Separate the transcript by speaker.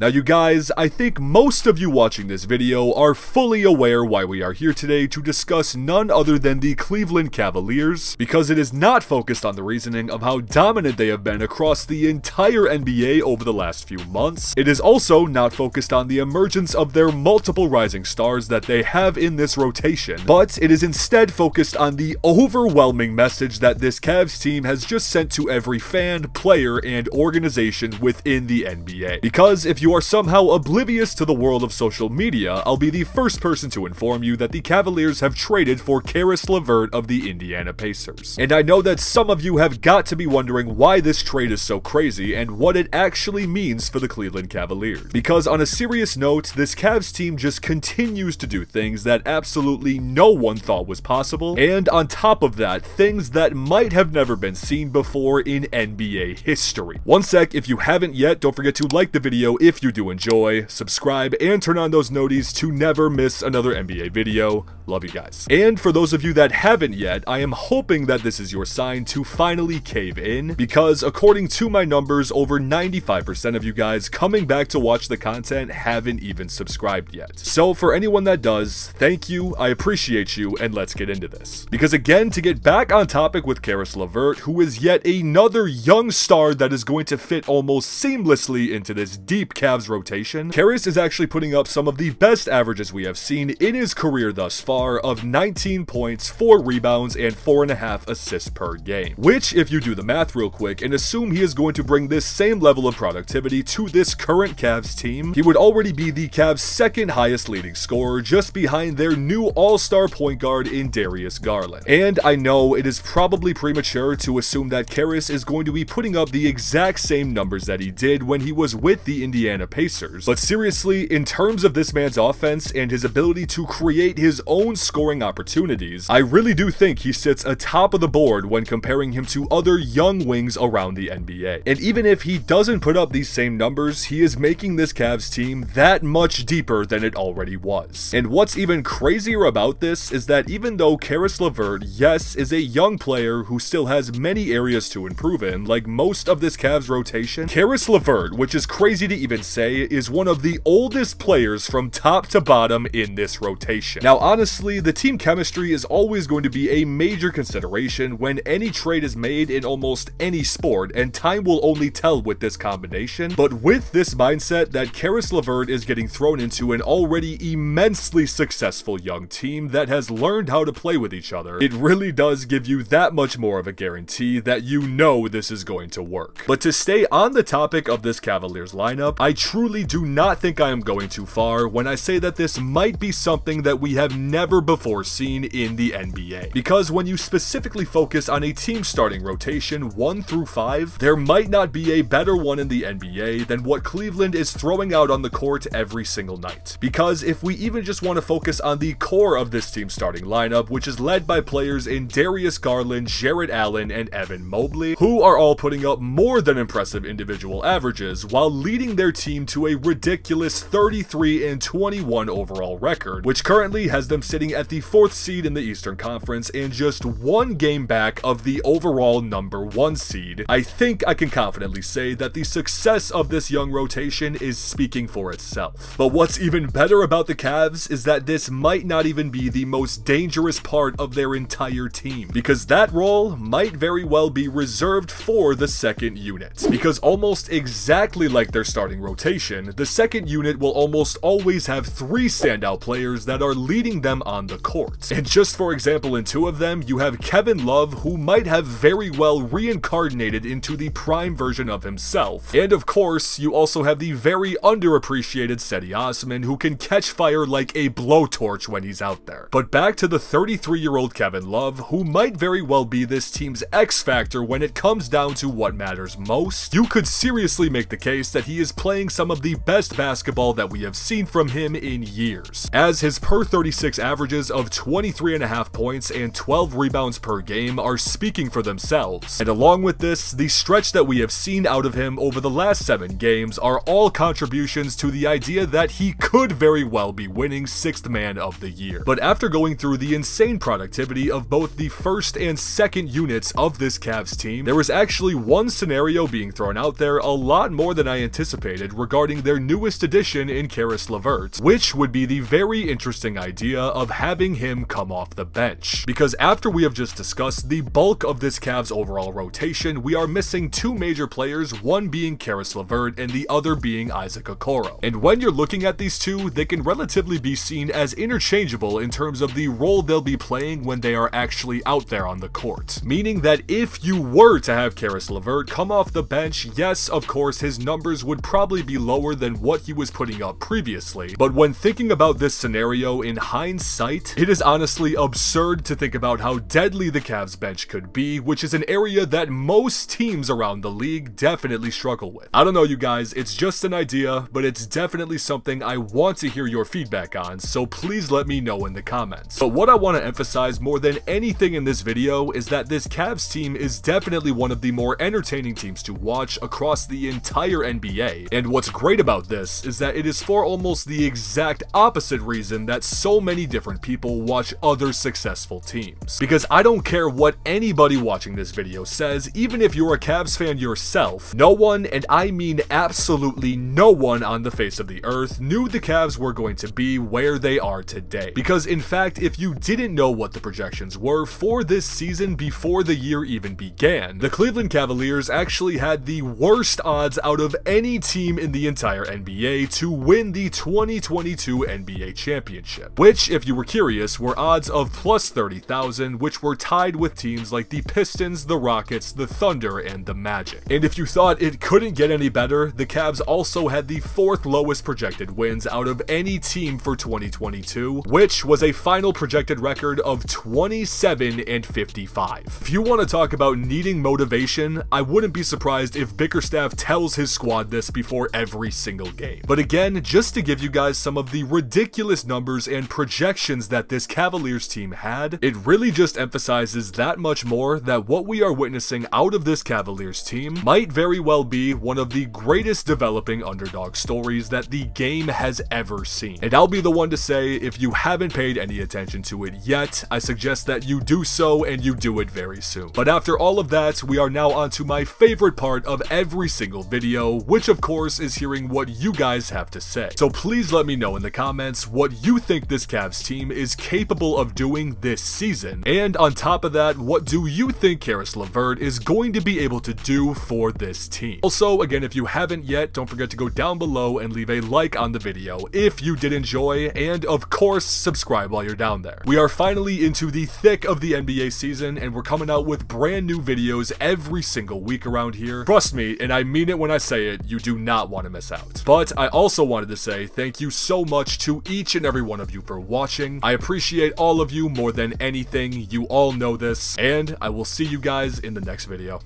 Speaker 1: Now you guys, I think most of you watching this video are fully aware why we are here today to discuss none other than the Cleveland Cavaliers, because it is not focused on the reasoning of how dominant they have been across the entire NBA over the last few months. It is also not focused on the emergence of their multiple rising stars that they have in this rotation, but it is instead focused on the overwhelming message that this Cavs team has just sent to every fan, player, and organization within the NBA. Because if you are somehow oblivious to the world of social media, I'll be the first person to inform you that the Cavaliers have traded for Caris Levert of the Indiana Pacers. And I know that some of you have got to be wondering why this trade is so crazy and what it actually means for the Cleveland Cavaliers. Because on a serious note, this Cavs team just continues to do things that absolutely no one thought was possible, and on top of that, things that might have never been seen before in NBA history. One sec, if you haven't yet, don't forget to like the video if you do enjoy, subscribe, and turn on those noties to never miss another NBA video. Love you guys. And for those of you that haven't yet, I am hoping that this is your sign to finally cave in, because according to my numbers, over 95% of you guys coming back to watch the content haven't even subscribed yet. So for anyone that does, thank you, I appreciate you, and let's get into this. Because again, to get back on topic with Caris Levert, who is yet another young star that is going to fit almost seamlessly into this deep Cavs rotation, Caris is actually putting up some of the best averages we have seen in his career thus far of 19 points, 4 rebounds, and 4.5 assists per game. Which, if you do the math real quick and assume he is going to bring this same level of productivity to this current Cavs team, he would already be the Cavs' second highest leading scorer, just behind their new all-star point guard in Darius Garland. And I know it is probably premature to assume that Caris is going to be putting up the exact same numbers that he did when he was with the Indiana Pacers, but seriously, in terms of this man's offense and his ability to create his own scoring opportunities, I really do think he sits atop of the board when comparing him to other young wings around the NBA. And even if he doesn't put up these same numbers, he is making this Cavs team that much deeper than it already was. And what's even crazier about this is that even though Caris Levert, yes, is a young player who still has many areas to improve in, like most of this Cavs rotation, Caris Levert, which is crazy to even say, is one of the oldest players from top to bottom in this rotation. Now honestly, the team chemistry is always going to be a major consideration when any trade is made in almost any sport, and time will only tell with this combination, but with this mindset that Caris Levert is getting thrown into an already immensely successful young team that has learned how to play with each other, it really does give you that much more of a guarantee that you know this is going to work. But to stay on the topic of this Cavaliers lineup, I truly do not think I am going too far when I say that this might be something that we have never before seen in the NBA. Because when you specifically focus on a team starting rotation 1 through 5, there might not be a better one in the NBA than what Cleveland is throwing out on the court every single night. Because if we even just want to focus on the core of this team starting lineup, which is led by players in Darius Garland, Jarrett Allen, and Evan Mobley, who are all putting up more than impressive individual averages while leading their team to a ridiculous 33-21 overall record, which currently has them sitting at the 4th seed in the Eastern Conference and just 1 game back of the overall number 1 seed, I think I can confidently say that the success of this young rotation is speaking for itself. But what's even better about the Cavs is that this might not even be the most dangerous part of their entire team, because that role might very well be reserved for the second unit. Because almost exactly like their starting rotation, the second unit will almost always have 3 standout players that are leading them on the court. And just for example, in 2 of them, you have Kevin Love, who might have very well reincarnated into the prime version of himself. And of course, you also have the very underappreciated Cedi Osman, who can catch fire like a blowtorch when he's out there. But back to the 33-year-old Kevin Love, who might very well be this team's X factor when it comes down to what matters most. You could seriously make the case that he is playing some of the best basketball that we have seen from him in years, as his per 36 averages of 23.5 points and 12 rebounds per game are speaking for themselves. And along with this, the stretch that we have seen out of him over the last 7 games are all contributions to the idea that he could very well be winning 6th Man of the Year. But after going through the insane productivity of both the first and second units of this Cavs team, there was actually one scenario being thrown out there a lot more than I anticipated excited regarding their newest addition in Caris Levert, which would be the very interesting idea of having him come off the bench. Because after we have just discussed the bulk of this Cavs overall rotation, we are missing two major players, one being Caris Levert and the other being Isaac Okoro. And when you're looking at these two, they can relatively be seen as interchangeable in terms of the role they'll be playing when they are actually out there on the court. Meaning that if you were to have Caris Levert come off the bench, yes, of course, his numbers would probably be lower than what he was putting up previously. But when thinking about this scenario in hindsight, it is honestly absurd to think about how deadly the Cavs bench could be, which is an area that most teams around the league definitely struggle with. I don't know, you guys, it's just an idea, but it's definitely something I want to hear your feedback on, so please let me know in the comments. But what I want to emphasize more than anything in this video is that this Cavs team is definitely one of the more entertaining teams to watch across the entire NBA, and what's great about this is that it is for almost the exact opposite reason that so many different people watch other successful teams. Because I don't care what anybody watching this video says, even if you're a Cavs fan yourself, no one, and I mean absolutely no one on the face of the earth, knew the Cavs were going to be where they are today. Because in fact, if you didn't know what the projections were for this season before the year even began, the Cleveland Cavaliers actually had the worst odds out of any team in the entire NBA to win the 2022 NBA championship, which, if you were curious, were odds of plus 30,000, which were tied with teams like the Pistons, the Rockets, the Thunder, and the Magic. And if you thought it couldn't get any better, the Cavs also had the fourth lowest projected wins out of any team for 2022, which was a final projected record of 27-55. If you want to talk about needing motivation, I wouldn't be surprised if Bickerstaff tells his squad this before every single game. But again, just to give you guys some of the ridiculous numbers and projections that this Cavaliers team had, it really just emphasizes that much more that what we are witnessing out of this Cavaliers team might very well be one of the greatest developing underdog stories that the game has ever seen. And I'll be the one to say, if you haven't paid any attention to it yet, I suggest that you do so, and you do it very soon. But after all of that, we are now on to my favorite part of every single video, which of course is hearing what you guys have to say. So please let me know in the comments what you think this Cavs team is capable of doing this season, and on top of that, what do you think Caris Levert is going to be able to do for this team? Also, again, if you haven't yet, don't forget to go down below and leave a like on the video if you did enjoy, and of course, subscribe while you're down there. We are finally into the thick of the NBA season, and we're coming out with brand new videos every single week around here. Trust me, and I mean it when I say it, you do not want to miss out. But I also wanted to say thank you so much to each and every one of you for watching. I appreciate all of you more than anything. You all know this, and I will see you guys in the next video.